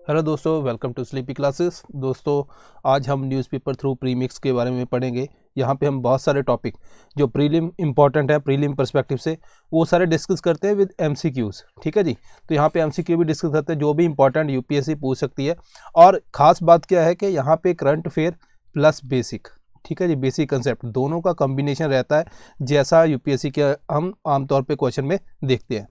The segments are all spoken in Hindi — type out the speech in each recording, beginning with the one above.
हेलो दोस्तों, वेलकम टू स्लीपी क्लासेस। दोस्तों, आज हम न्यूज़पेपर थ्रू प्रीमिक्स के बारे में पढ़ेंगे। यहाँ पे हम बहुत सारे टॉपिक जो प्रीलिम इंपॉर्टेंट है प्रीलिम पर्सपेक्टिव से, वो सारे डिस्कस करते हैं विद एमसीक्यूज़। ठीक है जी। तो यहाँ पे एमसीक्यू भी डिस्कस करते हैं जो भी इंपॉर्टेंट यूपीएससी पूछ सकती है। और ख़ास बात क्या है कि यहाँ पे करंट अफेयर प्लस बेसिक, ठीक है जी, बेसिक कंसेप्ट दोनों का कॉम्बिनेशन रहता है, जैसा यूपीएससी के हम आमतौर पे क्वेश्चन में देखते हैं।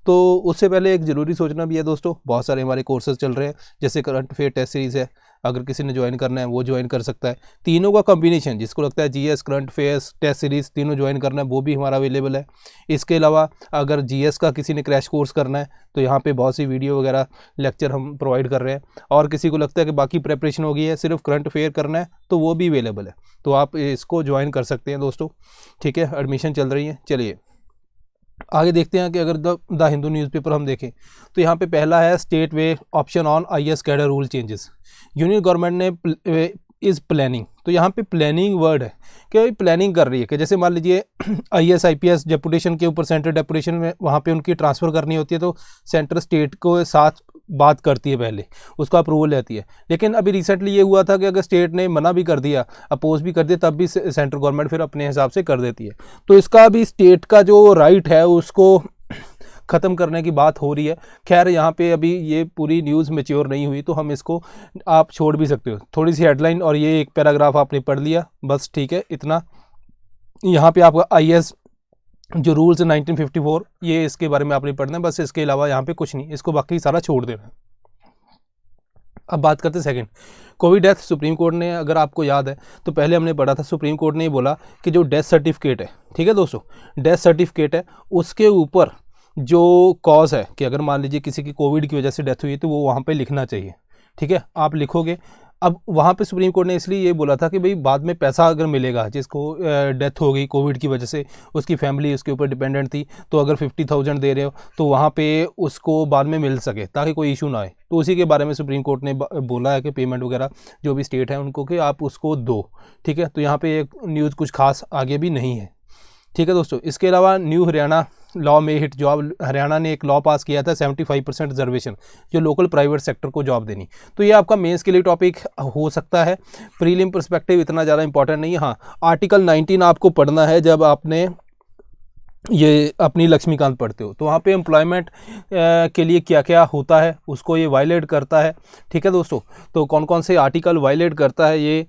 तो उससे पहले एक ज़रूरी सोचना भी है दोस्तों, बहुत सारे हमारे कोर्सेज चल रहे हैं, जैसे करंट अफेयर टेस्ट सीरीज़ है, अगर किसी ने ज्वाइन करना है वो ज्वाइन कर सकता है। तीनों का कॉम्बिनेशन, जिसको लगता है GS current affairs test series तीनों ज्वाइन करना है, वो भी हमारा अवेलेबल है। इसके अलावा अगर जीएस का किसी ने क्रैश कोर्स करना है तो यहाँ पे बहुत सी वीडियो वगैरह लेक्चर हम प्रोवाइड कर रहे हैं। और किसी को लगता है कि बाकी प्रेपरेशन हो गई है, सिर्फ करंट अफेयर करना है, तो वो भी अवेलेबल है, तो आप इसको ज्वाइन कर सकते हैं दोस्तों। ठीक है, एडमिशन चल रही है। चलिए आगे देखते हैं कि अगर द हिंदू न्यूज़पेपर हम देखें तो यहाँ पे पहला है state way option on IAS cadre rule changes. Union government ने इज़ प्लानिंग, तो यहाँ पे प्लानिंग वर्ड है कि भाई प्लानिंग कर रही है कि जैसे मान लीजिए आईएएस आईपीएस डेपुटेशन के ऊपर सेंट्रल डेपुटेशन में वहाँ पे उनकी ट्रांसफ़र करनी होती है, तो सेंटर स्टेट को साथ बात करती है, पहले उसका अप्रूवल लेती है। लेकिन अभी रिसेंटली ये हुआ था कि अगर स्टेट ने मना भी कर दिया, अपोज भी कर दिया, तब भी सेंट्रल गवर्नमेंट फिर अपने हिसाब से कर देती है। तो इसका भी स्टेट का जो राइट है उसको ख़त्म करने की बात हो रही है। खैर यहाँ पे अभी ये पूरी न्यूज़ मैच्योर नहीं हुई, तो हम इसको आप छोड़ भी सकते हो। थोड़ी सी हेडलाइन और ये एक पैराग्राफ आपने पढ़ लिया, बस ठीक है इतना। यहाँ पे आपका आईएएस जो रूल्स 1954 ये इसके बारे में आपने पढ़ना है, बस इसके अलावा यहाँ पे कुछ नहीं, इसको बाकी सारा छोड़ देना है। अब बात करते हैं second, Covid death. Supreme court ने, अगर आपको याद है तो पहले हमने पढ़ा था, सुप्रीम कोर्ट ने ये बोला कि जो डेथ सर्टिफिकेट है, ठीक है दोस्तों, डेथ सर्टिफिकेट है उसके ऊपर जो कॉज है कि अगर मान लीजिए किसी की कोविड की वजह से डेथ हुई है तो वो वहाँ पे लिखना चाहिए। ठीक है, आप लिखोगे। अब वहाँ पे सुप्रीम कोर्ट ने इसलिए ये बोला था कि भाई बाद में पैसा अगर मिलेगा, जिसको डेथ हो गई कोविड की वजह से, उसकी फैमिली उसके ऊपर डिपेंडेंट थी, तो अगर 50,000 दे रहे हो तो वहाँ पे उसको बाद में मिल सके, ताकि कोई इशू ना आए। तो उसी के बारे में सुप्रीम कोर्ट ने बोला है कि पेमेंट वगैरह जो भी स्टेट है उनको कि आप उसको दो। ठीक है, तो यहाँ पे एक न्यूज़ कुछ खास आगे भी नहीं है। ठीक है दोस्तों, इसके अलावा न्यू हरियाणा लॉ में हिट जॉब, हरियाणा ने एक लॉ पास किया था 75% रिजर्वेशन, जो लोकल प्राइवेट सेक्टर को जॉब देनी। तो ये आपका मेंस के लिए टॉपिक हो सकता है, प्रीलिम पर्सपेक्टिव इतना ज़्यादा इंपॉर्टेंट नहीं है। हाँ, आर्टिकल 19 आपको पढ़ना है जब आपने ये अपनी लक्ष्मीकांत पढ़ते हो, तो वहाँ पे एम्प्लॉयमेंट के लिए क्या क्या होता है उसको ये वायलेट करता है। ठीक है दोस्तों, तो कौन कौन से आर्टिकल वायलेट करता है ये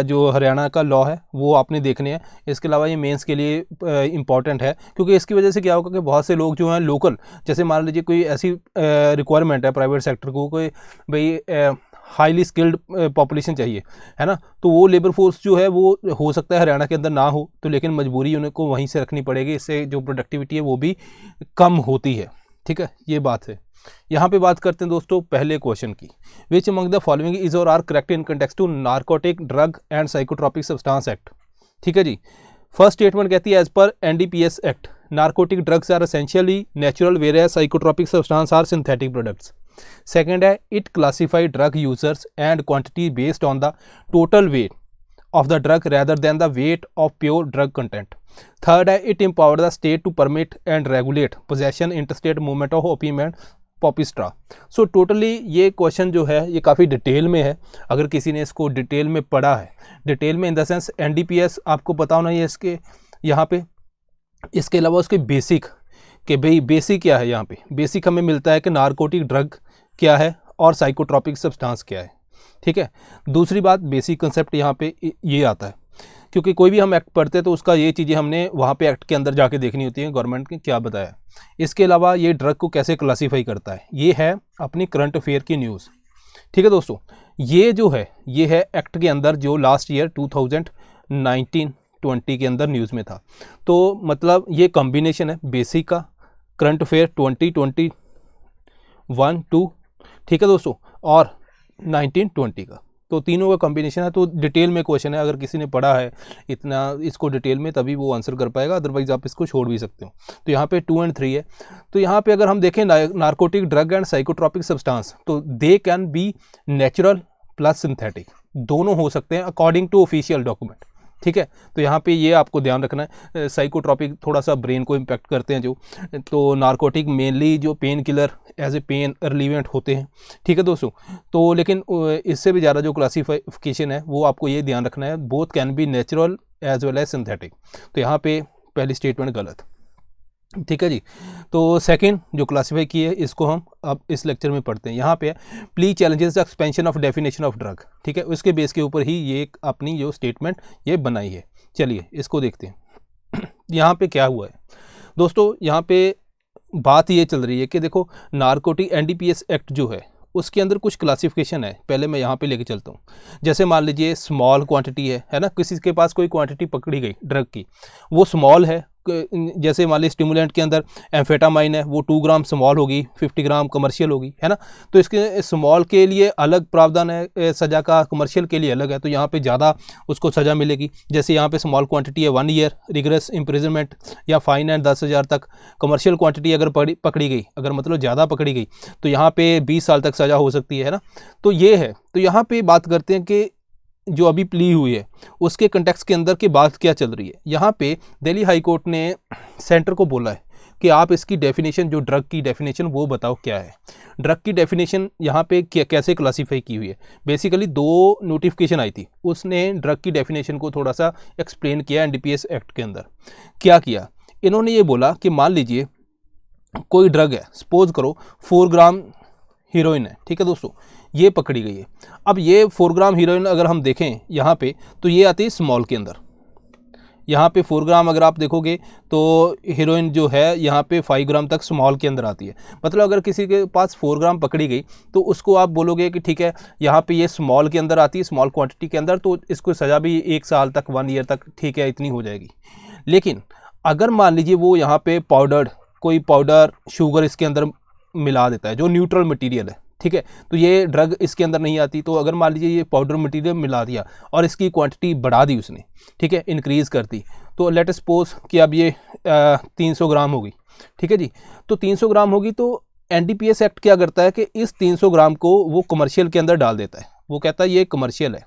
जो हरियाणा का लॉ है वो आपने देखने हैं। इसके अलावा ये मेंस के लिए इंपॉर्टेंट है, क्योंकि इसकी वजह से क्या होगा कि बहुत से लोग जो हैं लोकल, जैसे मान लीजिए कोई ऐसी रिक्वायरमेंट है प्राइवेट सेक्टर को, कोई भाई हाईली स्किल्ड पॉपुलेशन चाहिए, है ना, तो वो लेबर फोर्स जो है वो हो सकता है हरियाणा के अंदर ना हो, तो लेकिन मजबूरी उनको वहीं से रखनी पड़ेगी, इससे जो प्रोडक्टिविटी है वो भी कम होती है। ठीक है, ये बात है। यहाँ पे बात करते हैं दोस्तों पहले क्वेश्चन की, which among the following is or are correct in context to narcotic drug and psychotropic substance act. ठीक है जी, फर्स्ट स्टेटमेंट कहती है as per NDPS act narcotic drugs are essentially natural where psychotropic substance are synthetic products. Second है it classify drug users and quantity based on the total weight of the drug rather than the weight of pure drug content. Third है it empower the state to permit and regulate possession interstate movement of opium and poppy straw. So totally ये क्वेश्चन जो है ये काफ़ी डिटेल में है, अगर किसी ने इसको डिटेल में पढ़ा है, डिटेल में इन द सेंस एनडीपीएस आपको पता होना है इसके यहाँ पे। इसके अलावा उसके बेसिक कि भाई बेसिक क्या है, यहाँ पे बेसिक हमें मिलता है कि नारकोटिक ड्रग क्या है और साइकोट्रॉपिक सब्सटेंस क्या है। ठीक है, दूसरी बात बेसिक कंसेप्ट यहाँ पे ये आता है, क्योंकि कोई भी हम एक्ट पढ़ते हैं तो उसका ये चीज़ें हमने वहाँ पे एक्ट के अंदर जाके देखनी होती है गवर्नमेंट ने क्या बताया। इसके अलावा ये ड्रग को कैसे क्लासीफाई करता है, ये है अपनी करंट अफेयर की न्यूज़। ठीक है दोस्तों, ये जो है ये है एक्ट के अंदर जो लास्ट ईयर 2019-20 के अंदर न्यूज़ में था। तो मतलब ये कॉम्बिनेशन है बेसिक का, करंट अफेयर 2021-2, ठीक है दोस्तों, और 1920 का, तो तीनों का कॉम्बिनेशन है। तो डिटेल में क्वेश्चन है, अगर किसी ने पढ़ा है इतना इसको डिटेल में तभी वो आंसर कर पाएगा, अदरवाइज आप इसको छोड़ भी सकते हो। तो यहाँ पे 2 और 3 है। तो यहाँ पे अगर हम देखें narcotic drug and psychotropic substance, तो they can be natural plus synthetic, दोनों हो सकते हैं अकॉर्डिंग टू ऑफिशियल डॉक्यूमेंट। ठीक है। तो यहाँ पे ये आपको ध्यान रखना है। साइकोट्रॉपिक थोड़ा सा ब्रेन को इम्पेक्ट करते हैं जो, तो नारकोटिक मेनली जो pain killer as a pain relevant होते हैं, ठीक है दोस्तों। तो लेकिन इससे भी ज़्यादा जो क्लासिफिकेशन है वो आपको ये ध्यान रखना है, both can be natural as well as synthetic. तो यहाँ पे पहली स्टेटमेंट गलत, ठीक है जी। तो सेकंड जो क्लासिफाई की है इसको हम अब इस लेक्चर में पढ़ते हैं। यहाँ पे plea challenges the expansion of definition of drug, ठीक है, उसके बेस के ऊपर ही ये अपनी जो स्टेटमेंट ये बनाई है। चलिए इसको देखते हैं। यहाँ पे क्या हुआ है दोस्तों, यहाँ पे बात ये चल रही है कि देखो नारकोटिक एनडीपीएस एक्ट जो है उसके अंदर कुछ क्लासिफिकेशन है। पहले मैं यहाँ पे लेके चलता हूँ। जैसे मान लीजिए स्मॉल क्वांटिटी है ना, किसी के पास कोई क्वांटिटी पकड़ी गई ड्रग की, वो स्मॉल है। जैसे मान लीजिए स्टिमुलेंट के अंदर एम्फेटामाइन है, वो 2 ग्राम स्मॉल होगी, 50 ग्राम कमर्शियल होगी, है ना। तो इसके स्मॉल के लिए अलग प्रावधान है सज़ा का, कमर्शियल के लिए अलग है। तो यहाँ पे ज़्यादा उसको सज़ा मिलेगी। जैसे यहाँ पे स्मॉल क्वांटिटी है 1 ईयर रिगरस इम्प्रिजनमेंट या फाइन एंड 10,000 तक। कमर्शियल क्वांटिटी अगर पकड़ी गई, अगर मतलब ज़्यादा पकड़ी गई, तो यहाँ पे 20 साल तक सज़ा हो सकती है ना। तो ये है। तो यहाँ पे बात करते हैं कि जो अभी प्ली हुई है उसके कंटेक्स्ट के अंदर की बात क्या चल रही है। यहाँ पे दिल्ली हाई कोर्ट ने सेंटर को बोला है कि आप इसकी डेफिनेशन, जो ड्रग की डेफिनेशन, वो बताओ क्या है। ड्रग की डेफिनेशन यहाँ पे कैसे क्लासीफाई की हुई है। बेसिकली 2 नोटिफिकेशन आई थी, उसने ड्रग की डेफिनेशन को थोड़ा सा एक्सप्लेन किया एनडीपीएस एक्ट के अंदर। क्या किया इन्होंने, ये बोला कि मान लीजिए कोई ड्रग है, सपोज करो 4 ग्राम हीरोइन है, ठीक है दोस्तों, ये पकड़ी गई है। अब ये 4 ग्राम हीरोइन अगर हम देखें यहाँ पे, तो ये आती है स्मॉल के अंदर। यहाँ पे 4 ग्राम अगर आप देखोगे तो हीरोइन जो है यहाँ पे 5 ग्राम तक स्मॉल के अंदर आती है। मतलब अगर किसी के पास 4 ग्राम पकड़ी गई तो उसको आप बोलोगे कि ठीक है यहाँ पे ये स्मॉल के अंदर आती है, स्मॉल क्वांटिटी के अंदर, तो इसको सज़ा भी 1 साल तक, 1 ईयर तक, ठीक है, इतनी हो जाएगी। लेकिन अगर मान लीजिए वो यहाँ पे कोई पाउडर शुगर इसके अंदर मिला देता है जो न्यूट्रल मटेरियल है, ठीक है, तो ये ड्रग इसके अंदर नहीं आती। तो अगर मान लीजिए ये पाउडर मटेरियल मिला दिया और इसकी क्वांटिटी बढ़ा दी उसने, ठीक है, इंक्रीज़ कर दी, तो लेट अस सपोज कि अब ये 300 ग्राम होगी, ठीक है जी। तो 300 ग्राम होगी तो एनडीपीएस एक्ट क्या करता है कि इस 300 ग्राम को वो कमर्शियल के अंदर डाल देता है। वो कहता है ये कमर्शियल है,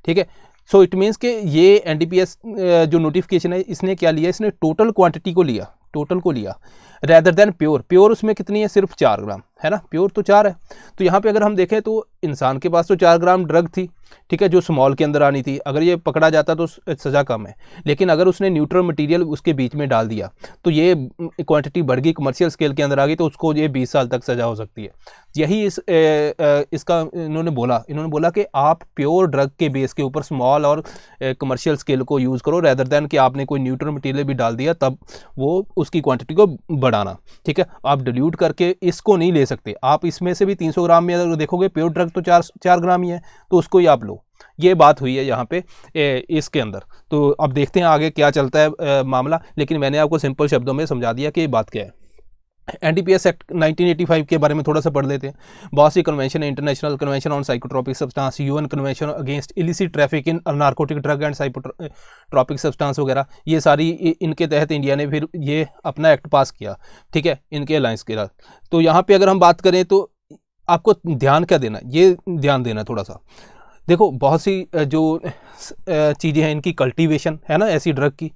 ठीक है। सो इट मीन्स कि ये एनडीपीएस जो नोटिफिकेशन है इसने क्या लिया, इसने टोटल क्वांटिटी को लिया, टोटल को लिया, रेदर देन प्योर उसमें कितनी है, सिर्फ 4 ग्राम है ना, प्योर तो 4 है। तो यहाँ पे अगर हम देखें तो इंसान के पास तो 4 ग्राम ड्रग थी, ठीक है, जो स्मॉल के अंदर आनी थी। अगर ये पकड़ा जाता तो सज़ा कम है, लेकिन अगर उसने न्यूट्रल मटेरियल उसके बीच में डाल दिया तो ये क्वांटिटी बढ़ गई, कमर्शियल स्केल के अंदर आ गई, तो उसको ये 20 साल तक सज़ा हो सकती है। यही इसका इन्होंने बोला कि आप प्योर ड्रग के बेस के ऊपर स्मॉल और कमर्शियल स्केल को यूज़ करो, रेदर देन कि आपने कोई न्यूट्रल मटेरियल भी डाल दिया तब वो उसकी क्वांटिटी को बढ़ाना, ठीक है। आप डिल्यूट करके इसको नहीं ले सकते। आप इसमें से भी 300 ग्राम में अगर देखोगे प्योर ड्रग तो 4 ग्राम ही है, तो उसको ही आप लो। ये बात हुई है यहाँ पे इसके अंदर। तो अब देखते हैं आगे क्या चलता है मामला, लेकिन मैंने आपको सिंपल शब्दों में समझा दिया कि ये बात क्या है। एनडीपीएस एक्ट 1985 के बारे में थोड़ा सा पढ़ लेते हैं। बहुत सी कन्वेंशन है, international convention on psychotropic substance, UN convention against illicit traffic in narcotic drug and psychotropic substance वगैरह, ये सारी इनके तहत इंडिया ने फिर ये अपना एक्ट पास किया, ठीक है, इनके अलायंस के साथ। तो यहाँ पे अगर हम बात करें तो आपको ध्यान क्या देना, ये ध्यान देना थोड़ा सा। देखो बहुत सी जो चीज़ें हैं इनकी कल्टीवेशन है ना, ऐसी ड्रग की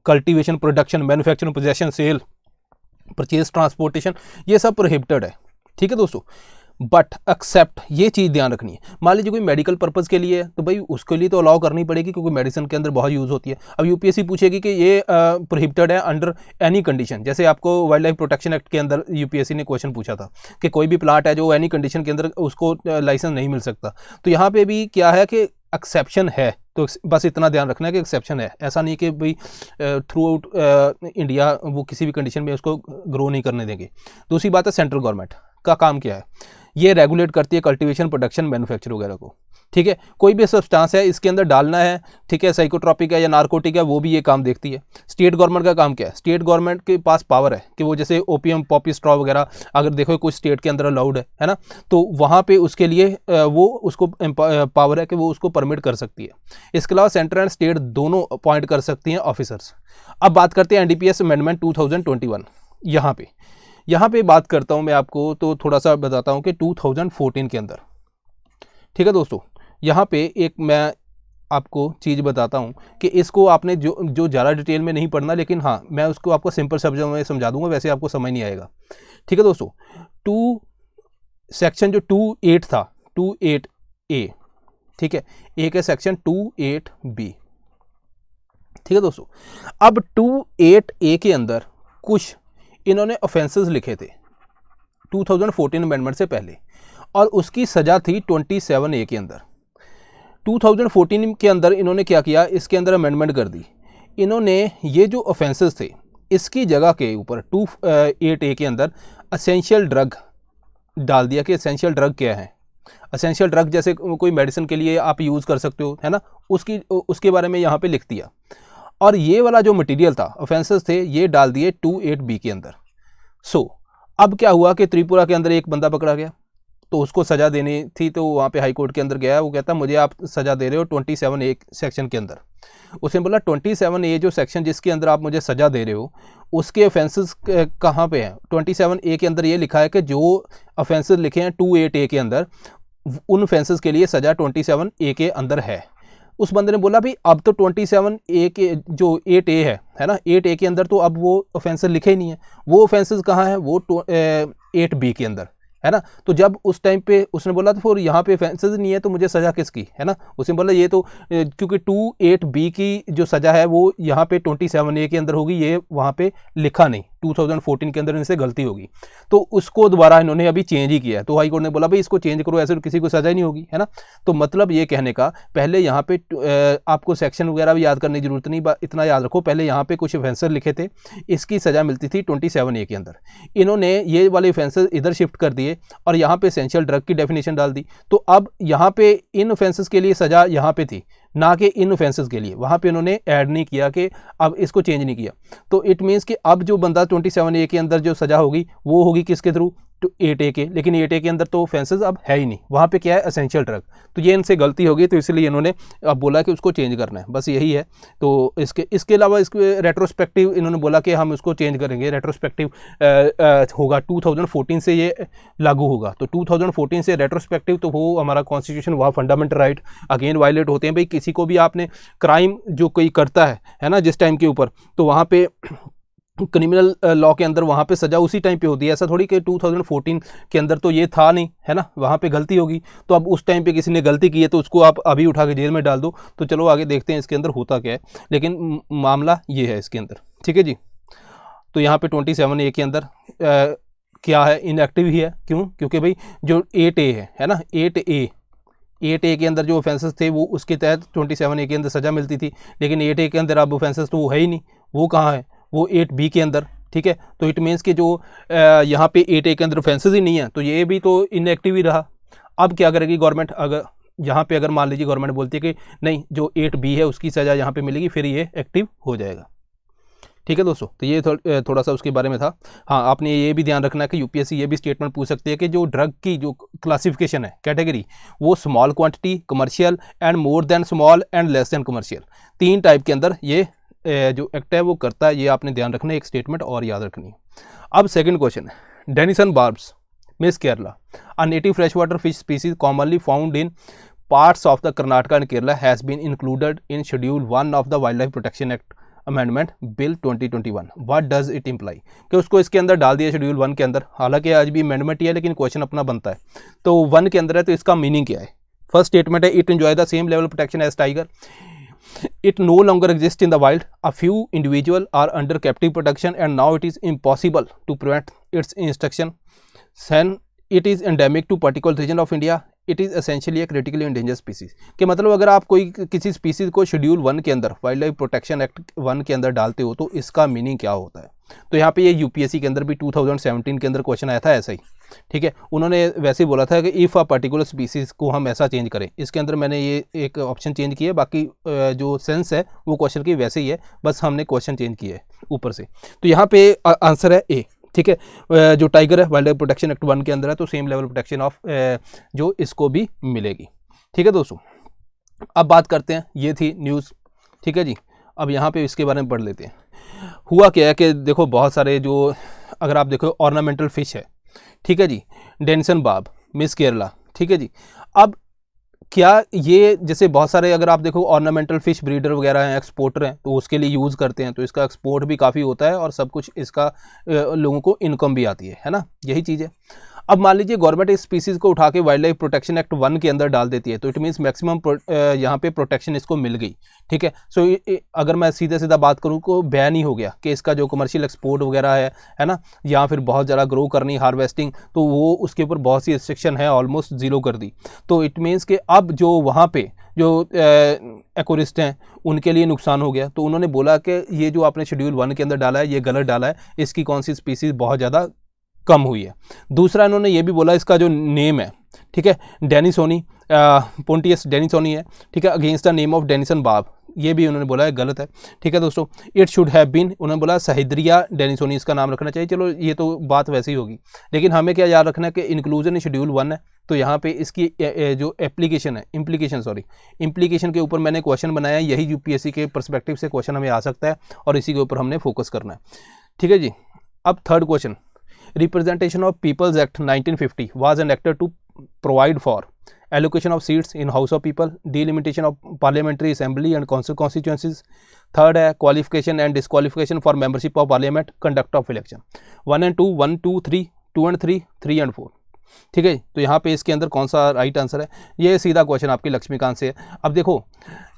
cultivation, production, manufacturing, possession, sale, purchase, transportation, ये सब प्रोहिबिटेड है, ठीक है दोस्तों। बट एक्सेप्ट, ये चीज़ ध्यान रखनी है, मान लीजिए कोई मेडिकल पर्पज़ के लिए है तो भाई उसके लिए तो अलाउ करनी पड़ेगी, क्योंकि मेडिसिन के अंदर बहुत यूज़ होती है। अब यूपीएससी पूछेगी कि ये प्रोहिबिटेड है अंडर एनी कंडीशन। जैसे आपको वाइल्ड लाइफ प्रोटेक्शन एक्ट के अंदर यूपीएससी ने क्वेश्चन पूछा था कि कोई भी प्लांट है जो एनी कंडीशन के अंदर उसको लाइसेंस नहीं मिल सकता। तो यहाँ पर भी क्या है कि एक्सेप्शन है, तो बस इतना ध्यान रखना है कि एक्सेप्शन है, ऐसा नहीं कि भाई थ्रू आउट इंडिया वो किसी भी कंडीशन में उसको ग्रो नहीं करने देंगे। दूसरी बात है सेंट्रल गवर्नमेंट का काम क्या है, ये रेगुलेट करती है कल्टीवेशन, प्रोडक्शन, मैन्युफैक्चर वगैरह को, ठीक है। कोई भी सब्सटेंस है इसके अंदर डालना है, ठीक है, साइकोट्रॉपिक है या नार्कोटिक है, वो भी ये काम देखती है। स्टेट गवर्नमेंट का काम क्या है, स्टेट गवर्नमेंट के पास पावर है कि वो जैसे ओपीएम, पॉपी स्ट्रॉ वगैरह अगर देखो कुछ स्टेट के अंदर अलाउड है ना, तो वहाँ पे उसके लिए वो उसको पावर है कि वो उसको परमिट कर सकती है। इसके अलावा सेंटर एंड स्टेट दोनों अपॉइंट कर सकती हैं ऑफिसर्स। अब बात करते हैं एनडीपीएस अमेंडमेंट 2021। यहाँ पे बात करता हूँ मैं आपको, तो थोड़ा सा बताता हूँ कि 2014 के अंदर, ठीक है दोस्तों, यहाँ पे एक मैं आपको चीज़ बताता हूँ कि इसको आपने जो ज़्यादा डिटेल में नहीं पढ़ना, लेकिन हाँ मैं उसको आपको सिंपल शब्दों में समझा दूंगा, वैसे आपको समझ नहीं आएगा। ठीक है दोस्तों, सेक्शन जो 28 था, 28A, ठीक है, एक है सेक्शन 28B। ठीक है दोस्तों, अब 28A के अंदर कुछ इन्होंने ऑफेंसेस लिखे थे 2014 अमेंडमेंट से पहले, और उसकी सज़ा थी 27A के अंदर। 2014 के अंदर इन्होंने क्या किया, इसके अंदर अमेंडमेंट कर दी। इन्होंने ये जो ऑफेंसेस थे इसकी जगह के ऊपर 28A के अंदर असेंशियल ड्रग डाल दिया कि असेंशियल ड्रग क्या है। असेंशियल ड्रग जैसे कोई मेडिसिन के लिए आप यूज़ कर सकते हो, है ना, उसके बारे में यहाँ पे लिख दिया। और ये वाला जो मटेरियल था, ऑफेंसेस थे, ये डाल दिए 28B के अंदर। अब क्या हुआ कि त्रिपुरा के अंदर एक बंदा पकड़ा गया, तो उसको सज़ा देनी थी, तो वहाँ पे हाई कोर्ट के अंदर गया। वो कहता मुझे आप सज़ा दे रहे हो 27A सेक्शन के अंदर। उसने बोला 27A जो सेक्शन जिसके अंदर आप मुझे सज़ा दे रहे हो उसके ऑफेंसेस कहाँ पे हैं। 27A के अंदर ये लिखा है कि जो ऑफेंसेस लिखे हैं 28A के अंदर, उन ऑफेंसेस के लिए सज़ा 27A के अंदर है। उस बंदे ने बोला भाई अब तो 27A के जो 8A है ना, 8A के अंदर तो अब वो ऑफेंसेस लिखे ही नहीं है। वो ऑफेंसेस कहाँ है, वो 8B के अंदर है ना। तो जब उस टाइम पे उसने बोला तो फिर यहाँ पे ऑफेंसेस नहीं है तो मुझे सज़ा किसकी, है ना। उसने बोला ये तो क्योंकि 28B की जो सज़ा है वो यहाँ पे 27A के अंदर होगी, ये वहाँ पे लिखा नहीं, 2014 के अंदर इनसे गलती होगी। तो उसको दोबारा इन्होंने अभी चेंज ही किया है। तो हाई कोर्ट ने बोला भाई इसको चेंज करो, ऐसे तो किसी को सज़ा ही नहीं होगी, है ना। तो मतलब ये कहने का, पहले यहाँ पे आपको सेक्शन वगैरह भी याद करने की जरूरत नहीं, इतना याद रखो पहले यहाँ पे कुछ ऑफेंसेस लिखे थे, इसकी सज़ा मिलती थी 27A के अंदर। इन्होंने ये वाले ऑफेंसेस इधर शिफ्ट कर दिए और यहाँ पे एसेंशियल ड्रग की डेफिनेशन डाल दी। तो अब यहाँ पे इन ऑफेंसेस के लिए सज़ा यहाँ पे थी, ना कि इन ऑफेंसेस के लिए। वहाँ पे इन्होंने ऐड नहीं किया कि अब इसको चेंज नहीं किया। तो इट मीन्स कि अब जो बंदा 27A के अंदर जो सज़ा होगी वो होगी किसके थ्रू, 8A के। लेकिन 8A के अंदर तो ऑफेंसेस अब है ही नहीं, वहाँ पे क्या है, एसेंशियल ड्रग। तो ये इनसे गलती होगी, तो इसलिए इन्होंने अब बोला कि उसको चेंज करना है, बस यही है। तो इसके अलावा इसके रेट्रोस्पेक्टिव इन्होंने बोला कि हम उसको चेंज करेंगे, रेट्रोस्पेक्टिव होगा 2014 से ये लागू होगा। तो 2014 से रेट्रोस्पेक्टिव, तो वो हमारा कॉन्स्टिट्यूशन, वहाँ फंडामेंटल राइट अगेन वायलेट होते हैं। भाई किसी को भी आपने क्राइम जो कोई करता है ना, जिस टाइम के ऊपर, तो वहाँ पे क्रिमिनल लॉ के अंदर वहाँ पे सज़ा उसी टाइम पे होती है। ऐसा थोड़ी कि 2014 के अंदर तो ये था नहीं, है ना, वहाँ पे गलती होगी। तो अब उस टाइम पे किसी ने गलती की है तो उसको आप अभी उठा के जेल में डाल दो। तो चलो आगे देखते हैं इसके अंदर होता क्या है, लेकिन मामला ये है इसके अंदर। ठीक है जी। तो यहाँ पे 27A के अंदर क्या है, इनएक्टिव ही है। क्यों, क्योंकि भाई जो 8A है ना, 8A के अंदर जो ऑफेंसेस थे वो उसके तहत 27A के अंदर सज़ा मिलती थी। लेकिन 8A के अंदर अब ऑफेंसेस तो वो है ही नहीं, वो कहाँ है, वो 8B के अंदर। ठीक है, तो इट मीन्स कि जो यहाँ पे 8A के अंदर ऑफेंसेस ही नहीं है, तो ये भी तो इनएक्टिव ही रहा। अब क्या करेगी गवर्नमेंट, अगर यहाँ पे अगर मान लीजिए गवर्नमेंट बोलती है कि नहीं जो 8B है उसकी सज़ा यहाँ पे मिलेगी, फिर ये एक्टिव हो जाएगा। ठीक है दोस्तों, तो ये थोड़ा सा उसके बारे में था। हाँ, आपने ये भी ध्यान रखना है कि यूपीएससी ये भी स्टेटमेंट पूछ सकती है कि जो ड्रग की जो क्लासिफिकेशन है, कैटेगरी, वो small quantity, commercial and more than small and less than commercial, 3 type के अंदर ये जो एक्ट है वो करता है। ये आपने ध्यान रखना है, एक स्टेटमेंट और याद रखनी है। अब सेकंड क्वेश्चन है, Denison barbs miss Kerala, a native fresh water fish species commonly found in parts of the Karnataka and Kerala has been included in Schedule 1 of the Wildlife Protection Act amendment bill 2021। What does it imply, कि उसको इसके अंदर डाल दिया शेड्यूल 1 के अंदर। हालांकि आज भी अमेंडमेंट ही है, लेकिन क्वेश्चन अपना बनता है। तो 1 के अंदर है, तो इसका मीनिंग क्या है। फर्स्ट स्टेटमेंट है, it enjoy the same level protection as tiger, it no longer exists in the wild, a few individuals are under captive protection and now it is impossible to prevent its introduction, then it is endemic to particular region of India, it is essentially a critically endangered species. के मतलब अगर आप कोई किसी स्पीसीज को शेड्यूल 1 के अंदर, वाइल्ड लाइफ प्रोटेक्शन एक्ट 1 के अंदर डालते हो, तो इसका मीनिंग क्या होता है। तो यहाँ पे ये यूपीएससी के अंदर भी 2017 के अंदर क्वेश्चन आया था ऐसा ही। ठीक है, उन्होंने वैसे ही बोला था कि इफ़ अ पर्टिकुलर स्पीसीज को हम ऐसा चेंज करें। इसके अंदर मैंने ये एक ऑप्शन चेंज किया है, बाकी जो सेंस है वो क्वेश्चन की वैसे ही है, बस हमने क्वेश्चन चेंज किया है ऊपर से। तो यहाँ पे आंसर है ए। ठीक है, जो टाइगर है वाइल्ड लाइफ प्रोटेक्शन एक्ट 1 के अंदर है, तो सेम लेवल प्रोटेक्शन ऑफ जो इसको भी मिलेगी। ठीक है दोस्तों, अब बात करते हैं, ये थी न्यूज़। ठीक है जी, अब यहाँ पे इसके बारे में पढ़ लेते हैं। हुआ क्या है कि देखो बहुत सारे जो, अगर आप देखो ऑर्नामेंटल फिश है, ठीक है जी, डेनिसन बार्ब मिस केरला। ठीक है जी, अब क्या ये जैसे बहुत सारे अगर आप देखो ऑर्नामेंटल फिश ब्रीडर वगैरह हैं, एक्सपोर्टर हैं, तो उसके लिए यूज़ करते हैं, तो इसका एक्सपोर्ट भी काफ़ी होता है और सब कुछ इसका लोगों को इनकम भी आती है ना, यही चीज़ है। अब मान लीजिए गवर्नमेंट इस स्पीसीज़ को उठा के वाइल्ड लाइफ प्रोटेक्शन एक्ट 1 के अंदर डाल देती है, तो इट मीन्स मैक्सिमम यहाँ पे प्रोटेक्शन इसको मिल गई, ठीक है। सो अगर मैं सीधा सीधा बात करूँ को बैन ही हो गया कि इसका जो कमर्शियल एक्सपोर्ट वगैरह है ना, या फिर बहुत ज़्यादा ग्रो करनी हार्वेस्टिंग, तो वो उसके ऊपर बहुत सी रिस्ट्रिक्शन है, ऑलमोस्ट ज़ीरो कर दी। तो इट मीन्स कि अब जो वहाँ पे जो एक्वेरिस्ट हैं उनके लिए नुकसान हो गया, तो उन्होंने बोला कि ये जो आपने शेड्यूल 1 के अंदर डाला है ये गलत डाला है, इसकी कौन सी स्पीसीज़ बहुत ज़्यादा कम हुई है। दूसरा इन्होंने ये भी बोला इसका जो नेम है, ठीक है, डेनिसोनी पोंटियस डेनिसोनी है, ठीक है, against the name of Denison बाब, ये भी उन्होंने बोला है गलत है, ठीक है दोस्तों। इट शुड हैव बीन, उन्होंने बोला सहिद्रिया डेनिसोनी इसका नाम रखना चाहिए। चलो ये तो बात वैसी ही होगी, लेकिन हमें क्या याद रखना है कि इंक्लूजन इन शेड्यूल 1 है, तो यहाँ पे इसकी जो एप्लीकेशन है, इम्प्लीकेशन के ऊपर मैंने क्वेश्चन बनाया है, यही यूपीएससी के पर्सपेक्टिव से क्वेश्चन हमें आ सकता है और इसी के ऊपर हमने फोकस करना है, ठीक है जी। अब third question, Representation of Peoples Act 1950 was enacted to provide for allocation of seats in House of People, delimitation of Parliamentary Assembly and Council constituencies. Third है qualification and disqualification for membership of Parliament, conduct of election. 1 and 2, 1, 2, 3, 2 and 3, 3 and 4. ठीक है, तो यहाँ पे इसके अंदर कौन सा राइट आंसर है, ये सीधा क्वेश्चन आपके लक्ष्मीकांत से है। अब देखो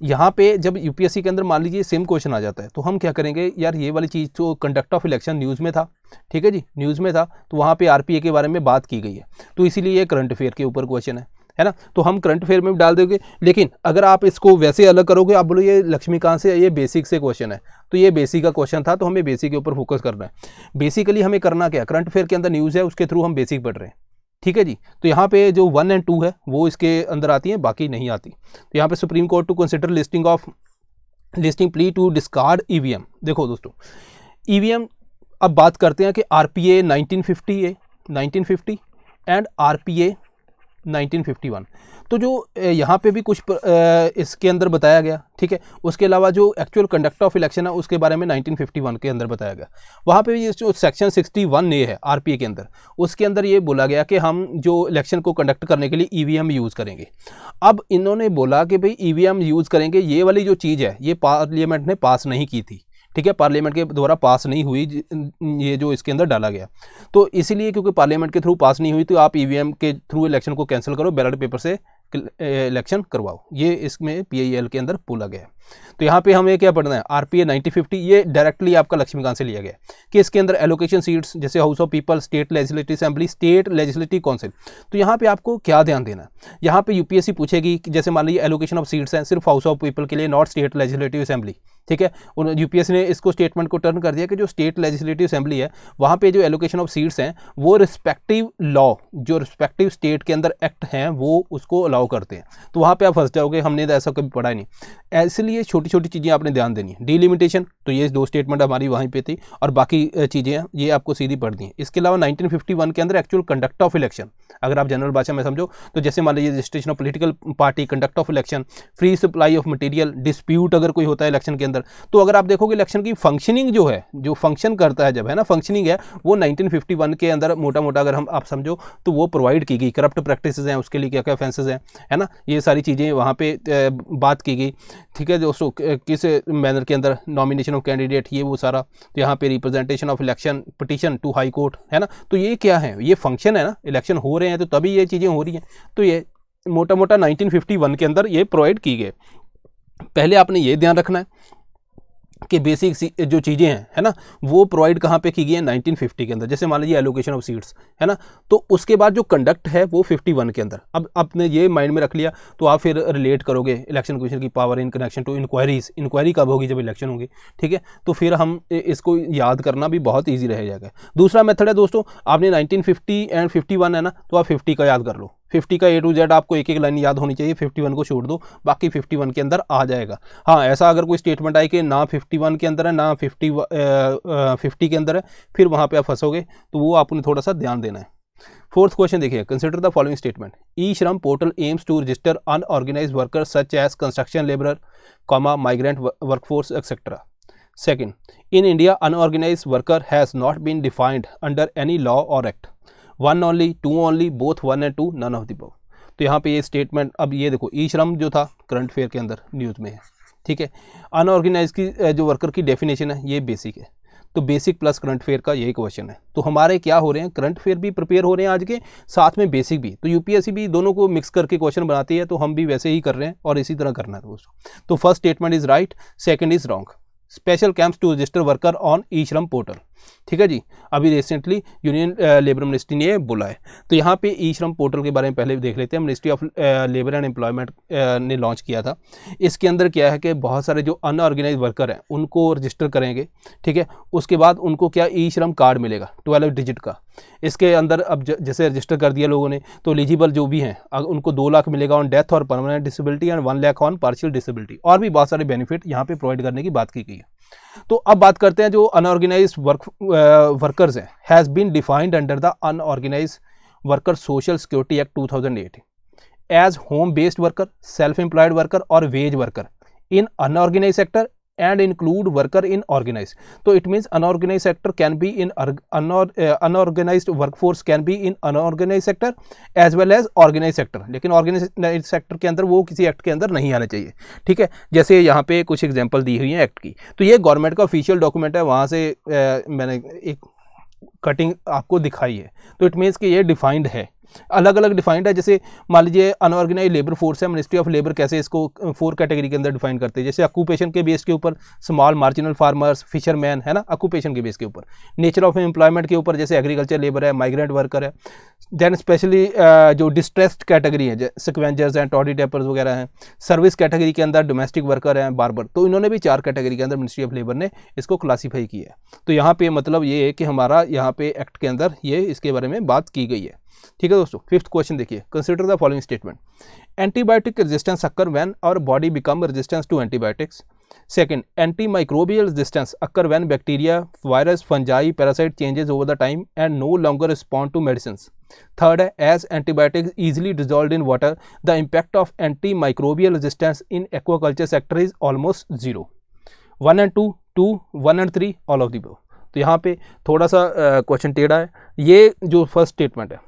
यहाँ पे जब यूपीएससी के अंदर मान लीजिए सेम क्वेश्चन आ जाता है, तो हम क्या करेंगे यार, ये वाली चीज़ तो कंडक्ट ऑफ इलेक्शन न्यूज़ में था, ठीक है जी, न्यूज़ में था, तो वहाँ पे आरपीए के बारे में बात की गई है, तो इसीलिए ये करंट अफेयर के ऊपर क्वेश्चन है ना, तो हम करंट अफेयर में भी डाल दोगे। लेकिन अगर आप इसको वैसे अलग करोगे, आप बोलो ये लक्ष्मीकांत से, ये बेसिक से क्वेश्चन है, तो ये बेसिक का क्वेश्चन था, तो हमें बेसिक के ऊपर फोकस करना है। बेसिकली हमें करना क्या, करंट अफेयर के अंदर न्यूज़ है, उसके थ्रू हम बेसिक पढ़ रहे हैं, ठीक है जी। तो यहाँ पे जो 1 and 2 है वो इसके अंदर आती है, बाकी नहीं आती। तो यहाँ पे supreme court to consider listing plea to discard EVM. देखो दोस्तों, ईवीएम अब बात करते हैं कि आरपीए 1950 एंड आरपीए 1951, तो जो यहाँ पे भी कुछ इसके अंदर बताया गया, ठीक है। उसके अलावा जो एक्चुअल कंडक्ट ऑफ इलेक्शन है उसके बारे में 1951 के अंदर बताया गया। वहाँ पे ये जो सेक्शन 61A है आरपीए के अंदर, उसके अंदर ये बोला गया कि हम जो इलेक्शन को कंडक्ट करने के लिए ईवीएम यूज़ करेंगे। अब इन्होंने बोला कि भाई ईवीएम यूज़ करेंगे, ये वाली जो चीज़ है ये पार्लियामेंट ने पास नहीं की थी, ठीक है, पार्लियामेंट के द्वारा पास नहीं हुई, ये जो इसके अंदर डाला गया, तो इसीलिए क्योंकि पार्लियामेंट के थ्रू पास नहीं हुई, तो आप ईवीएम के थ्रू इलेक्शन को कैंसिल करो, बैलेट पेपर से इलेक्शन करवाओ, ये इसमें पीआईएल के अंदर बोला गया है। तो यहाँ पे हमें क्या पढ़ना है, आरपीए 1950, ये डायरेक्टली आपका लक्ष्मीकांत से लिया गया कि इसके अंदर एलोकेशन सीट्स जैसे house of people, state legislative assembly, state legislative council. तो यहाँ पे आपको क्या ध्यान देना है, यहाँ पे यूपीएससी पूछेगी कि जैसे मान लीजिए एलोकेशन ऑफ सीट्स हैं सिर्फ हाउस ऑफ पीपल के लिए, नॉट स्टेट लेजिस्लेटिव असेंबली, ठीक है। यूपीएससी ने इसको स्टेटमेंट को टर्न कर दिया कि जो स्टेट लेजिस्लेटिव असेंबली है वहाँ पे जो एलोकेशन ऑफ सीट्स हैं वो रिस्पेक्टिव लॉ, जो रिस्पेक्टिव स्टेट के अंदर एक्ट हैं वो उसको अलाउ करते हैं। तो वहाँ पे आप फंस जाओगे, हमने तो ऐसा कभी पढ़ा ही नहीं। इसलिए छोटी छोटी चीज़ें आपने ध्यान देनी है। डिलिमिटेशन, तो ये 2 स्टेटमेंट हमारी वहीं पे थी, और बाकी चीज़ें ये आपको सीधी पढ़ दी हैं। इसके अलावा 1951 के अंदर एक्चुअल कंडक्ट ऑफ इलेक्शन, अगर आप जनरल भाषा में समझो तो जैसे मान लीजिए registration of political party, conduct of election, free supply of material, dispute अगर कोई होता है इलेक्शन के अंदर, तो अगर आप देखोगे इलेक्शन की फंक्शनिंग जो है, जो फंक्शन करता है जब, है ना, फंक्शनिंग है, वो 1951 के अंदर मोटा मोटा अगर हम आप समझो तो वो प्रोवाइड की गई। करप्ट प्रैक्टिसेस हैं, उसके लिए क्या क्या ऑफेंसेस हैं, है ना, ये सारी चीज़ें वहाँ पे बात की गई, ठीक है दोस्तों। किस मैनर के अंदर नॉमिनेशन ऑफ कैंडिडेट, ये वो सारा। तो यहाँ पे representation of election petition to high court, है ना, तो ये क्या है, ये फंक्शन है ना, इलेक्शन हो रहे हैं तो तभी ये चीज़ें हो रही हैं। तो ये मोटा मोटा 1951 के अंदर ये प्रोवाइड की गई। पहले आपने ये ध्यान रखना है कि बेसिक जो चीज़ें हैं, है ना, वो प्रोवाइड कहाँ पे की गई है, 1950 के अंदर। जैसे मान लीजिए एलोकेशन ऑफ सीट्स, है ना, तो उसके बाद जो कंडक्ट है वो 51 के अंदर। अब आपने ये माइंड में रख लिया तो आप फिर रिलेट करोगे इलेक्शन कमीशन की power in connection to inquiries. Inquiry कब होगी, जब इलेक्शन होगी, ठीक है। तो फिर हम इसको याद करना भी बहुत ईजी रह जाएगा। दूसरा मेथड है दोस्तों, आपने 1950 एंड 51 है ना, तो आप 50 का याद कर लो। 50 का A to Z आपको एक एक लाइन याद होनी चाहिए, 51 को छोड़ दो, बाकी 51 के अंदर आ जाएगा। हाँ, ऐसा अगर कोई स्टेटमेंट आए कि ना 51 के अंदर है ना 50 के अंदर है, फिर वहाँ पे आप फंसोगे, तो वो आपने थोड़ा सा ध्यान देना है। फोर्थ क्वेश्चन देखिए, consider the following statement. E Shram portal aims to register unorganised workers such as construction labourer, migrant workforce etcetera. Second, in India, unorganized worker has not been defined under any law or act. 1 only, 2 only, both 1 and 2, none of the above. तो यहाँ पे ये स्टेटमेंट, अब ये देखो ई श्रम जो था करंट अफेयर के अंदर न्यूज़ में है, ठीक है। अनऑर्गेनाइज की जो वर्कर की डेफिनेशन है ये बेसिक है, तो बेसिक प्लस करंट अफेयर का यही क्वेश्चन है। तो हमारे क्या हो रहे हैं, करंट अफेयर भी प्रिपेयर हो रहे हैं आज के, साथ में बेसिक भी। तो यूपीएससी भी दोनों को मिक्स करके क्वेश्चन बनाती है, तो हम भी वैसे ही कर रहे हैं और इसी तरह करना है दोस्तों। तो first statement is right, second is wrong. Special camps to register worker on E Shram portal, ठीक है जी, अभी रिसेंटली यूनियन लेबर मिनिस्ट्री ने बोला है। तो यहाँ पे ई श्रम पोर्टल के बारे में पहले देख लेते हैं। Ministry of labour and employment ने लॉन्च किया था। इसके अंदर क्या है कि बहुत सारे जो अनऑर्गेनाइज वर्कर हैं उनको रजिस्टर करेंगे, ठीक है। उसके बाद उनको क्या ई श्रम कार्ड मिलेगा 12 डिजिट का। इसके अंदर अब जैसे रजिस्टर कर दिया लोगों ने, तो एलिजिबल जो भी हैं उनको 2 लाख मिलेगा ऑन डेथ और permanent disability and 1 lakh on partial disability, और भी बहुत सारे बेनिफिट यहाँ पे प्रोवाइड करने की बात की गई है। तो अब बात करते हैं जो अनऑर्गेनाइज वर्कर्स हैं, has been defined under the unorganised worker social security act 2008 as home based worker, self employed worker और wage worker in unorganised sector and include worker in organized. So it means unorganized sector can be in unorganized workforce can be in unorganized sector as well as organized sector, लेकिन organized sector के अंदर वो किसी एक्ट के अंदर नहीं आना चाहिए, ठीक है। जैसे यहाँ पे कुछ एग्जांपल दी हुई है एक्ट की, तो ये गवर्नमेंट का ऑफिशियल डॉक्यूमेंट है, वहाँ से मैंने एक कटिंग आपको दिखाई है। तो इट मीन्स कि ये डिफाइंड है, अलग अलग डिफाइंड है। जैसे मान लीजिए अनऑर्गेनाइज लेबर फोर्स है, मिनिस्ट्री ऑफ लेबर कैसे इसको 4 कैटेगरी के अंदर डिफाइन करते हैं। जैसे ऑक्यूपेशन के बेस के ऊपर स्मॉल मार्जिनल फार्मर्स, फिशरमैन, है ना, ऑक्यूपेशन के बेस के ऊपर। नेचर ऑफ एम्प्लॉयमेंट के ऊपर जैसे एग्रीकल्चर लेबर है, माइग्रेंट वर्कर है। देन स्पेशली जो डिस्ट्रेस्ड कैटेगरी है, स्क्वेंजर्स हैं, टॉडी टैपर्स वगैरह हैं। सर्विस कैटेगरी के अंदर डोमेस्टिक वर्कर हैं, बार्बर। तो इन्होंने भी 4 कैटेगरी के अंदर मिनिस्ट्री ऑफ लेबर ने इसको क्लासीफाई किया है। तो यहाँ पे मतलब ये है कि हमारा यहाँ पे एक्ट के अंदर ये इसके बारे में बात की गई है, ठीक है दोस्तों। फिफ्थ क्वेश्चन देखिए, consider the following statement. Antibiotic resistance occur when our body become resistance to antibiotics. Second, antimicrobial resistance occur when bacteria, virus, fungi, parasite changes over the time and no longer respond to medicines. Third है, as antibiotics easily dissolved in water the impact of antimicrobial resistance in aquaculture sector is almost zero. 1 and 2, 2, 1 and 3 all of the above. तो यहाँ पे थोड़ा सा क्वेश्चन टेढ़ा है। ये जो फर्स्ट स्टेटमेंट है,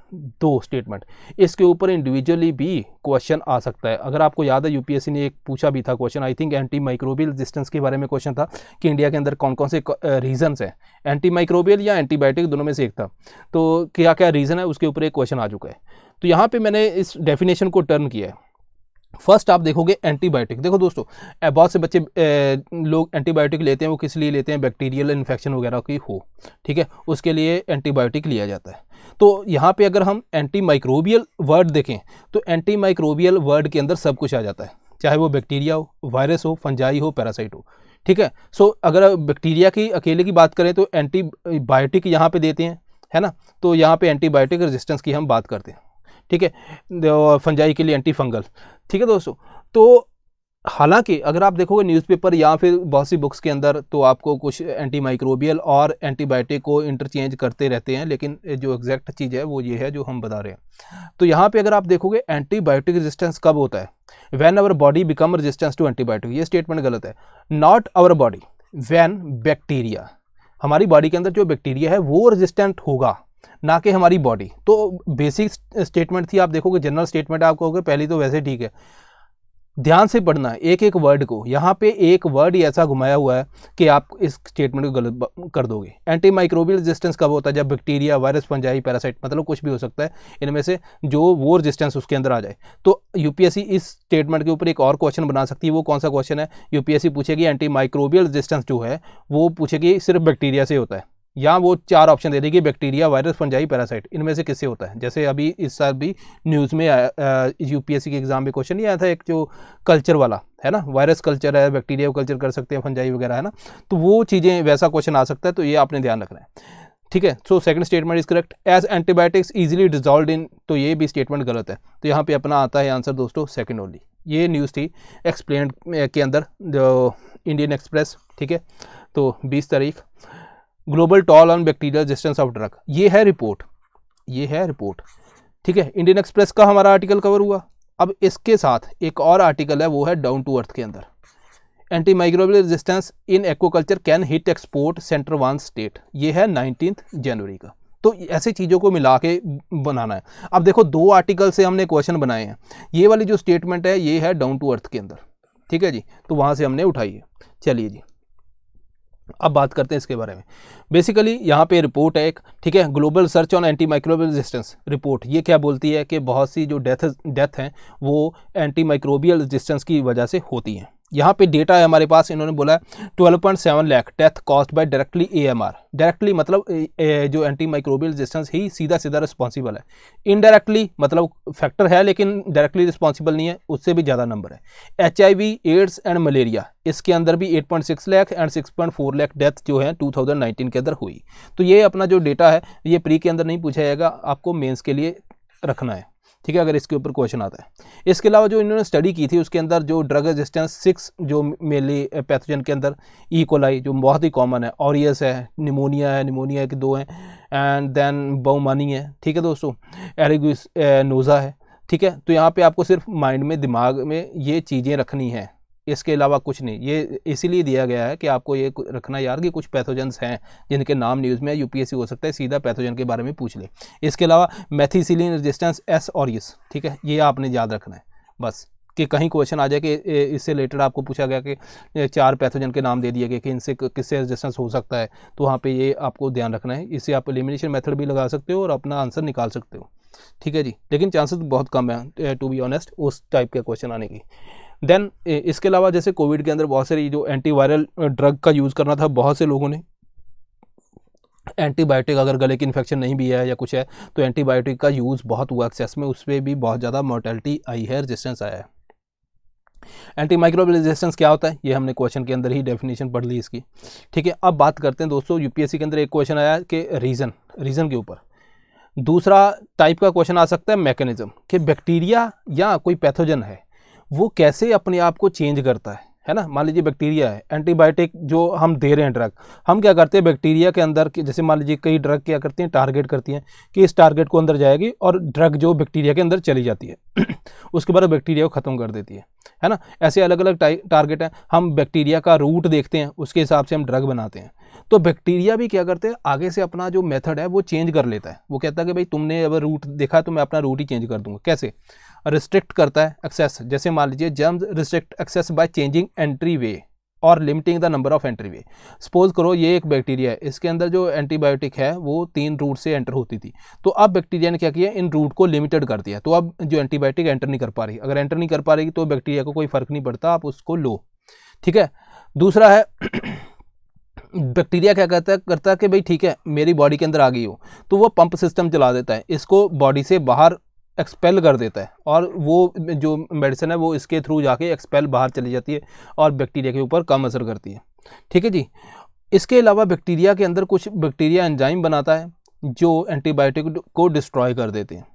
2 स्टेटमेंट, इसके ऊपर इंडिविजुअली भी क्वेश्चन आ सकता है। अगर आपको याद है यूपीएससी ने एक पूछा भी था question, I think anti microbial resistance के बारे में क्वेश्चन था कि इंडिया के अंदर कौन कौन से रीजन्स हैं, एंटी माइक्रोबियल या एंटीबायोटिक, दोनों में से एक था। तो क्या क्या रीज़न है उसके ऊपर एक क्वेश्चन आ चुका है। तो यहाँ पर मैंने इस डेफिनेशन को टर्न किया है। फर्स्ट आप देखोगे एंटीबायोटिक। देखो दोस्तों, बहुत से बच्चे लोग एंटीबायोटिक लेते हैं, वो किस लिए लेते हैं, बैक्टीरियल इन्फेक्शन वगैरह की हो, ठीक है, उसके लिए एंटीबायोटिक लिया जाता है। तो यहाँ पे अगर हम एंटी माइक्रोबियल वर्ड देखें तो एंटी माइक्रोबियल वर्ड के अंदर सब कुछ आ जाता है, चाहे वो बैक्टीरिया हो, वायरस हो, फंजाई हो, पैरासाइट हो, ठीक है। सो अगर बैक्टीरिया की अकेले की बात करें तो एंटीबायोटिक यहाँ पे देते हैं, है ना। तो यहाँ पे एंटीबायोटिक रेजिस्टेंस की हम बात करते हैं, ठीक है। फंजाई के लिए एंटी फंगल, ठीक है दोस्तों। तो हालांकि अगर आप देखोगे न्यूज़पेपर या फिर बहुत सी बुक्स के अंदर, तो आपको कुछ एंटी माइक्रोबियल और एंटीबायोटिक को इंटरचेंज करते रहते हैं, लेकिन जो एग्जैक्ट चीज़ है वो ये है जो हम बता रहे हैं। तो यहाँ पे अगर आप देखोगे एंटीबायोटिक रेजिस्टेंस कब होता है, when our body become resistance to antibiotic. ये स्टेटमेंट गलत है। Not our body, when bacteria, हमारी बॉडी के अंदर जो बैक्टीरिया है वो रेजिस्टेंट होगा, ना कि हमारी बॉडी। तो बेसिक स्टेटमेंट थी, आप देखोगे जनरल स्टेटमेंट आप कहोगे पहली, तो वैसे ठीक है, ध्यान से पढ़ना है एक एक वर्ड को। यहाँ पे एक वर्ड ही ऐसा घुमाया हुआ है कि आप इस स्टेटमेंट को गलत कर दोगे। एंटी माइक्रोबियल रेजिस्टेंस कब होता है, जब बैक्टीरिया, वायरस, फंजाई, पैरासाइट, मतलब कुछ भी हो सकता है इनमें से, जो वो रेजिस्टेंस उसके अंदर आ जाए। तो यूपीएससी इस स्टेटमेंट के ऊपर एक और क्वेश्चन बना सकती है। वो कौन सा क्वेश्चन है, यूपीएससी पूछेगी एंटी माइक्रोबियल रेजिस्टेंस जो है वो पूछेगी सिर्फ बैक्टीरिया से होता है, या वो 4 ऑप्शन दे देगी, बैक्टीरिया, वायरस, फंजाई, पैरासाइट, इनमें से किससे होता है। जैसे अभी इस साल भी न्यूज़ में आया, यूपीएससी के एग्जाम में क्वेश्चन नहीं आया था एक जो कल्चर वाला है ना, वायरस कल्चर है, बैक्टीरिया कल्चर कर सकते हैं, फंजाई वगैरह, है ना। तो वो चीज़ें, वैसा क्वेश्चन आ सकता है, तो ये आपने ध्यान रखना है, ठीक है। So second statement is correct. As antibiotics easily dissolved in, तो ये भी स्टेटमेंट गलत है। तो यहाँ पे अपना आता है आंसर दोस्तों सेकंड ओनली। ये न्यूज़ थी एक्सप्लेन के अंदर, जो इंडियन एक्सप्रेस, ठीक है। तो 20 तारीख, global toll on bacterial resistance of drug, ये है रिपोर्ट, ये है रिपोर्ट, ठीक है। इंडियन एक्सप्रेस का हमारा आर्टिकल कवर हुआ। अब इसके साथ एक और आर्टिकल है, वो है डाउन टू अर्थ के अंदर, anti microbial resistance in aquaculture can hit export centre 1 state, ये है 19 जनवरी का। तो ऐसी चीज़ों को मिला के बनाना है। अब देखो 2 आर्टिकल से हमने क्वेश्चन बनाए हैं, ये वाली जो स्टेटमेंट है ये है डाउन टू अर्थ के अंदर, ठीक है जी, तो वहाँ से हमने उठाई है। चलिए जी, अब बात करते हैं इसके बारे में। बेसिकली यहाँ पे रिपोर्ट है एक, ठीक है, global search on anti microbial resistance report. ये क्या बोलती है कि बहुत सी जो डेथ हैं वो एंटी माइक्रोबियल रेजिस्टेंस की वजह से होती हैं। यहाँ पे डेटा है हमारे पास, इन्होंने बोला है 12.7 lakh death caused by directly AMR। Directly मतलब जो एंटी माइक्रोबियल रेजिस्टेंस ही सीधा सीधा रिस्पॉन्सिबल है, इनडायरेक्टली मतलब फैक्टर है लेकिन डायरेक्टली रिस्पॉन्सिबल नहीं है, उससे भी ज़्यादा नंबर है। HIV, एड्स एंड मलेरिया, इसके अंदर भी 8.6 लाख एंड 6.4 लाख डेथ जो है 2019 के अंदर हुई। तो ये अपना जो डेटा है ये प्री के अंदर नहीं पूछा जाएगा, आपको मेंस के लिए रखना है, ठीक है, अगर इसके ऊपर क्वेश्चन आता है। इसके अलावा जो इन्होंने स्टडी की थी उसके अंदर जो ड्रग रेजिस्टेंस 6 जो मेनली पैथोजन के अंदर ई कोलाई जो बहुत ही कॉमन है, ऑरियस है, निमोनिया के 2 हैं, एंड देन बाउमानी है, ठीक है दोस्तों, एरिगुइनोजा है, ठीक है। तो यहाँ पे आपको सिर्फ माइंड में, दिमाग में ये चीज़ें रखनी है, इसके अलावा कुछ नहीं। ये इसीलिए दिया गया है कि आपको ये रखना यार कि कुछ पैथोजेंस हैं जिनके नाम न्यूज़ में, UPSC हो सकता है सीधा पैथोजन के बारे में पूछ ले। इसके अलावा मेथिसिलिन रेजिस्टेंस S ऑरियस, ठीक है, ये आपने याद रखना है बस, कि कहीं क्वेश्चन आ जाए कि इससे रिलेटेड आपको पूछा गया कि 4 पैथोजन के नाम दे दिए गए कि इनसे किससे रेजिस्टेंस हो सकता है, तो वहाँ पे ये आपको ध्यान रखना है। इससे आप एलिमिनेशन मेथड भी लगा सकते हो और अपना आंसर निकाल सकते हो, ठीक है जी, लेकिन चांसेस बहुत कम है टू बी ऑनेस्ट उस टाइप का क्वेश्चन आने की। देन इसके अलावा जैसे कोविड के अंदर बहुत सारी जो एंटीवायरल ड्रग का यूज़ करना था, बहुत से लोगों ने एंटीबायोटिक, अगर गले की इन्फेक्शन नहीं भी है या कुछ है तो एंटीबायोटिक का यूज़ बहुत हुआ एक्सेस में, उस पर भी बहुत ज़्यादा मोर्टेलिटी आई है, रेजिस्टेंस आया है। एंटी माइक्रोबियल रेजिस्टेंस क्या होता है ये हमने क्वेश्चन के अंदर ही डेफिनेशन पढ़ ली इसकी, ठीक है। अब बात करते हैं दोस्तों, UPSC के अंदर एक क्वेश्चन आया कि रीज़न के ऊपर। दूसरा टाइप का क्वेश्चन आ सकता है मैकेनिज्म, कि बैक्टीरिया या कोई पैथोजन है वो कैसे अपने आप को चेंज करता है ना। मान लीजिए बैक्टीरिया है, एंटीबायोटिक जो हम दे रहे हैं ड्रग, हम क्या करते हैं बैक्टीरिया के अंदर, जैसे मान लीजिए कई ड्रग क्या करती हैं, टारगेट करती हैं कि इस टारगेट को अंदर जाएगी और ड्रग जो बैक्टीरिया के अंदर चली जाती है उसके बाद बैक्टीरिया को ख़त्म कर देती है ना। ऐसे अलग अलग टारगेट हैं, हम बैक्टीरिया का रूट देखते हैं, उसके हिसाब से हम ड्रग बनाते हैं। तो बैक्टीरिया भी क्या करते हैं, आगे से अपना जो मेथड है वो चेंज कर लेता है। वो कहता है कि भाई तुमने अगर रूट देखा तो मैं अपना रूट ही चेंज कर दूंगा। कैसे? रिस्ट्रिक्ट करता है एक्सेस, जैसे मान लीजिए germs restrict access by changing entry way और limiting the number of entry way. Suppose करो ये एक बैक्टीरिया है, इसके अंदर जो एंटीबायोटिक है वो 3 रूट से एंटर होती थी, तो अब बैक्टीरिया ने क्या किया, इन रूट को लिमिटेड कर दिया, तो अब जो एंटीबायोटिक एंटर नहीं कर पा रही। अगर एंटर नहीं कर पा रही तो बैक्टीरिया को कोई फर्क नहीं पड़ता, आप उसको लो, ठीक है। दूसरा है बैक्टीरिया क्या करता है कि भाई ठीक है मेरी बॉडी के अंदर आ गई हो, तो वो पंप सिस्टम चला देता है, इसको बॉडी से बाहर एक्सपेल कर देता है और वो जो मेडिसिन है वो इसके थ्रू जाके एक्सपेल बाहर चली जाती है और बैक्टीरिया के ऊपर कम असर करती है, ठीक है जी। इसके अलावा बैक्टीरिया के अंदर कुछ बैक्टीरिया एंजाइम बनाता है जो एंटीबायोटिक को डिस्ट्रॉय कर देते हैं,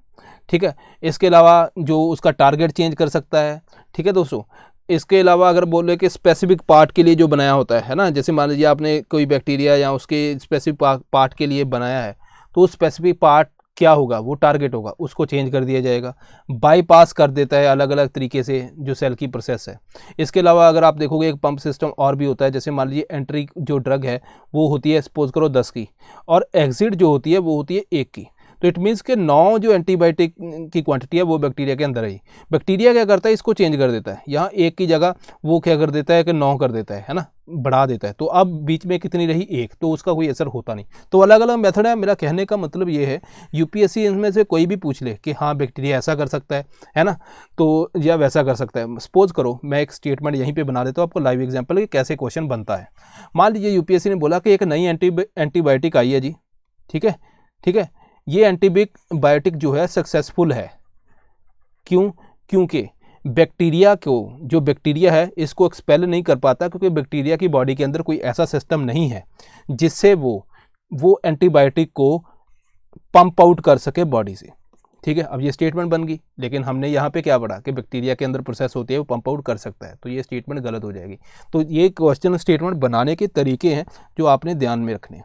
ठीक है। इसके अलावा जो उसका टारगेट चेंज कर सकता है, ठीक है दोस्तों। इसके अलावा अगर बोले कि स्पेसिफिक पार्ट के लिए जो बनाया होता है ना, जैसे मान लीजिए आपने कोई बैक्टीरिया या उसके स्पेसिफिक पार्ट के लिए बनाया है, तो स्पेसिफिक पार्ट क्या होगा, वो टारगेट होगा, उसको चेंज कर दिया जाएगा, बाईपास कर देता है अलग अलग तरीके से जो सेल की प्रोसेस है। इसके अलावा अगर आप देखोगे एक पंप सिस्टम और भी होता है, जैसे मान लीजिए एंट्री जो ड्रग है वो होती है सपोज करो 10 की और एग्जिट जो होती है वो होती है 1 की, तो इट मीन्स कि 9 जो एंटीबायोटिक की क्वांटिटी है वो बैक्टीरिया के अंदर है। बैक्टीरिया क्या करता है, इसको चेंज कर देता है, यहाँ 1 की जगह वो क्या कर देता है कि 9 कर देता है ना, बढ़ा देता है, तो अब बीच में कितनी रही 1, तो उसका कोई असर होता नहीं। तो अलग अलग मेथड है। मेरा कहने का मतलब ये है UPSC इनमें से कोई भी पूछ ले कि हाँ बैक्टीरिया ऐसा कर सकता है ना, तो या वैसा कर सकता है। सपोज करो मैं एक स्टेटमेंट यहीं पे बना देता हूँ आपको लाइव एग्जांपल कि कैसे क्वेश्चन बनता है। मान लीजिए UPSC ने बोला कि एक नई एंटीबायोटिक आई है जी, ठीक है। ये एंटीबायोटिक जो है सक्सेसफुल है, क्यों? क्योंकि बैक्टीरिया को, जो बैक्टीरिया है इसको एक्सपेल नहीं कर पाता, क्योंकि बैक्टीरिया की बॉडी के अंदर कोई ऐसा सिस्टम नहीं है जिससे वो एंटीबायोटिक को पंप आउट कर सके बॉडी से, ठीक है। अब ये स्टेटमेंट बन गई, लेकिन हमने यहाँ पे क्या पढ़ा कि बैक्टीरिया के अंदर प्रोसेस होती है वो पंप आउट कर सकता है, तो ये स्टेटमेंट गलत हो जाएगी। तो ये क्वेश्चन स्टेटमेंट बनाने के तरीके हैं जो आपने ध्यान में रखने हैं,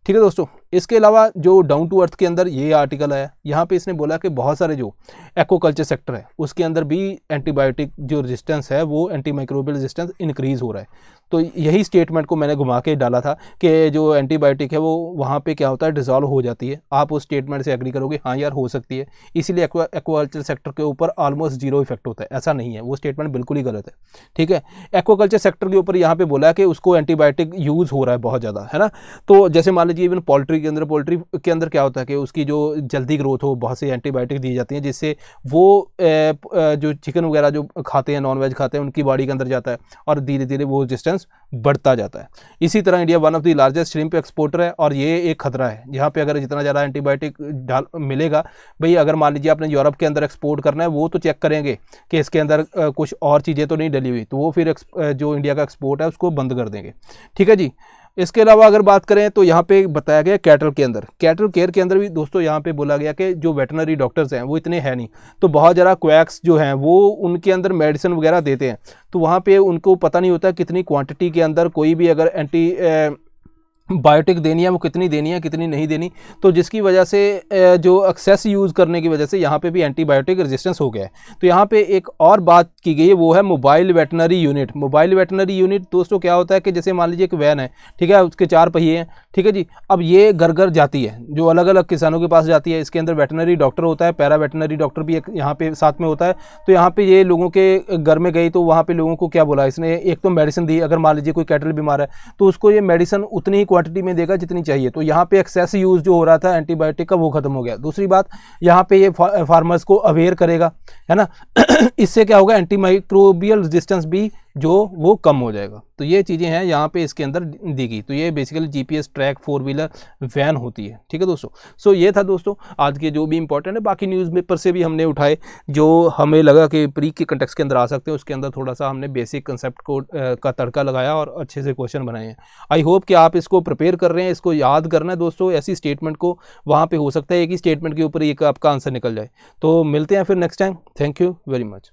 ठीक है दोस्तों। इसके अलावा जो डाउन टू अर्थ के अंदर ये आर्टिकल आया, यहाँ पे इसने बोला कि बहुत सारे जो एक्वाकल्चर सेक्टर है उसके अंदर भी एंटीबायोटिक जो रेजिस्टेंस है वो एंटी माइक्रोबियल रेजिस्टेंस इंक्रीज हो रहा है। तो यही स्टेटमेंट को मैंने घुमा के डाला था कि जो एंटीबायोटिक है वो वहाँ पे क्या होता है, डिजॉल्व हो जाती है। आप उस स्टेटमेंट से एग्री करोगे, हाँ यार हो सकती है, इसीलिए एक्वाकल्चर सेक्टर के ऊपर ऑलमोस्ट जीरो इफेक्ट होता है। ऐसा नहीं है, वो स्टेटमेंट बिल्कुल ही गलत है, ठीक है। एक्वाकल्चर सेक्टर के ऊपर यहाँ पे बोला है कि उसको एंटीबायोटिक यूज़ हो रहा है बहुत ज़्यादा, है ना। तो जैसे मान लीजिए इवन पोल्ट्री के अंदर क्या होता है कि उसकी जो जल्दी ग्रोथ हो, बहुत सी एंटीबायोटिक दी जाती हैं, जिससे वो जो चिकन वगैरह जो खाते हैं, नॉनवेज खाते हैं, उनकी बॉडी के अंदर जाता है और धीरे धीरे वो रेजिस्टेंस बढ़ता जाता है। इसी तरह India one of the largest shrimp exporter है और ये एक खतरा है। यहाँ पे अगर जितना ज़्यादा एंटीबायोटिक मिलेगा, भाई अगर मान लीजिए आपने यूरोप के अंदर एक्सपोर्ट करना है, वो तो चेक करेंगे कि इसके अंदर कुछ और चीज़ें तो नहीं डली हुई, तो वो फिर जो इंडिया का एक्सपोर्ट है उसको बंद कर देंगे, ठीक है जी। इसके अलावा अगर बात करें तो यहाँ पे बताया गया कैटल के अंदर, कैटल केयर के अंदर भी दोस्तों यहाँ पे बोला गया कि जो वेटनरी डॉक्टर्स हैं वो इतने हैं नहीं, तो बहुत ज़्यादा क्वैक्स जो हैं वो उनके अंदर मेडिसिन वगैरह देते हैं, तो वहाँ पे उनको पता नहीं होता कितनी क्वांटिटी के अंदर कोई भी अगर बायोटिक देनी है वो कितनी देनी है, कितनी नहीं देनी, तो जिसकी वजह से जो एक्सेस यूज़ करने की वजह से यहाँ पे भी एंटीबायोटिक रेजिस्टेंस हो गया है। तो यहाँ पे एक और बात की गई है, वो है mobile veterinary unit. Mobile veterinary unit दोस्तों क्या होता है कि जैसे मान लीजिए एक वैन है, ठीक है, उसके 4 पहिए हैं, ठीक है जी। अब ये घर घर जाती है, जो अलग अलग किसानों के पास जाती है, इसके अंदर वेटनरी डॉक्टर होता है, पैरा वेटनरी डॉक्टर भी एक यहाँ पे साथ में होता है। तो यहाँ पे ये लोगों के घर में गई तो वहाँ पे लोगों को क्या बोला इसने, एक तो मेडिसिन दी, अगर मान लीजिए कोई कैटल बीमार है तो उसको ये मेडिसिन उतनी ही क्वांटिटी में देगा जितनी चाहिए। तो यहाँ पे एक्सेस यूज जो हो रहा था एंटीबायोटिक का वो खत्म हो गया। दूसरी बात, यहाँ पे ये फार्मर्स को अवेयर करेगा, है ना। इससे क्या होगा, एंटीमाइक्रोबियल रेजिस्टेंस भी जो वो कम हो जाएगा। तो ये चीज़ें हैं यहाँ पे इसके अंदर दी गई। तो ये basically GPS track 4 wheeler van होती है, ठीक है दोस्तों। सो ये था दोस्तों आज के जो भी इंपॉर्टेंट है। बाकी न्यूज़पेपर से भी हमने उठाए जो हमें लगा कि प्री के कंटेक्स्ट के अंदर आ सकते हैं, उसके अंदर थोड़ा सा हमने बेसिक कंसेप्ट को का तड़का लगाया और अच्छे से क्वेश्चन बनाए हैं। आई होप कि आप इसको प्रिपेयर कर रहे हैं, इसको याद करना है दोस्तों। ऐसी स्टेटमेंट को वहाँ पर हो सकता है एक ही स्टेटमेंट के ऊपर एक आपका आंसर निकल जाए। तो मिलते हैं फिर next time. Thank you very much.